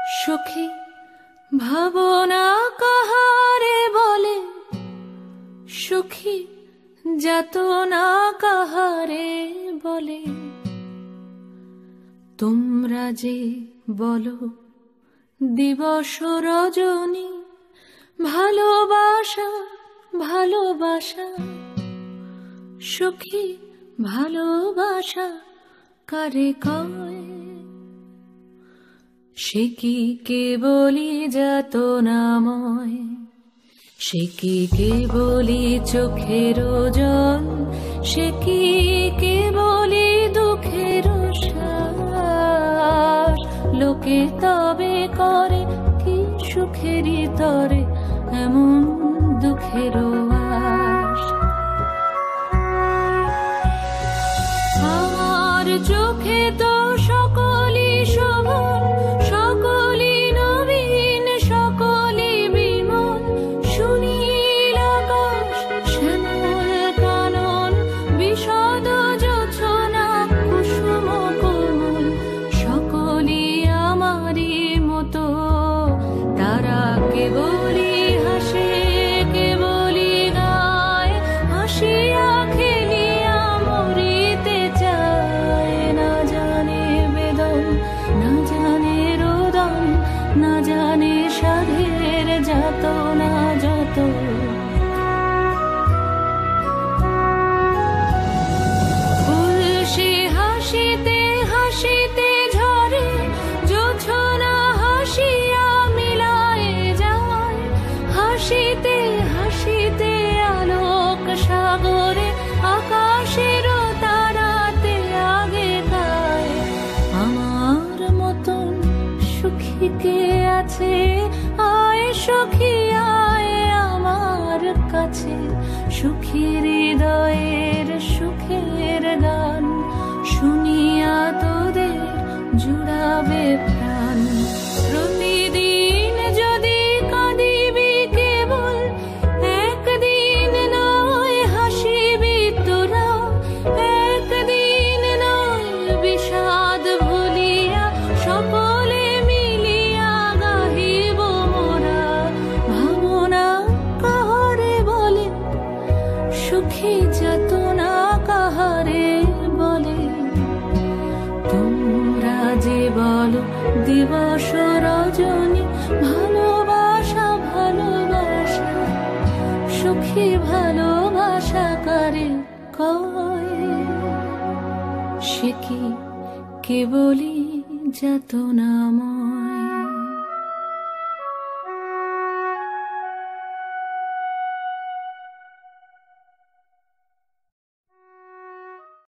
সুখী ভাবনা কাহারে বলে, সুখী যাতনা কাহারে বলে। তোমরা যে বলো দিবস রজনী, ভালোবাসা ভালোবাসা, সুখী ভালোবাসা কারে কয়? সে কি কেবলি যাতনাময়, সে কি কেবলি চোখের জল, সে কি কেবলি দুঃখের শ্বাস? লোকে তবে করে কি সুখেরই তরে এমন দুঃখের আশ? আমার চোখে তো সকলই শোভন, সকলই নবীন, সকলই বিমল। সুনীল আকাশ, শ্যামল কানন, বিশদ জোছনা, কুসুম কোমল, সকলই আমারই মতো। তারা কেবলই হাসে, কেবলই গায়, হাসিয়া খেলিয়া মরিতে চায়। না জানে বেদন, না জানে রোদন, না জানে সাধের যাতনা যত। ফুল সে হাসিতে হাসিতে ঝরে, জোছনা হাসিয়া মিলায় যায়। হাসিতে হাসিতে আলোক সাগরে, আকাশের তারাতে আগে গায়। আমার মতন সুখী কে আছে? আয় সখী আয় আমার কাছে, সুখী হৃদয়ের সুখের গান শুনিয়া তোদের জুড়াবে প্রাণ। প্রতিদিন যদি কাঁদিবি কেবল, একদিন নয় হাসিবি তোরা। একদিন নয় বিষাদ ভুলিয়া, সকলে মিলিয়া গাহিব মোরা। ভাবনা কাহারে বলে, সুখী যাতনা কাহারে বলে। তোমরা যে বলো দিবস রজনী, ভালোবাসা ভালোবাসা, সুখী ভালোবাসা কারে কয়? সে কি কেবলি যাতনাময়।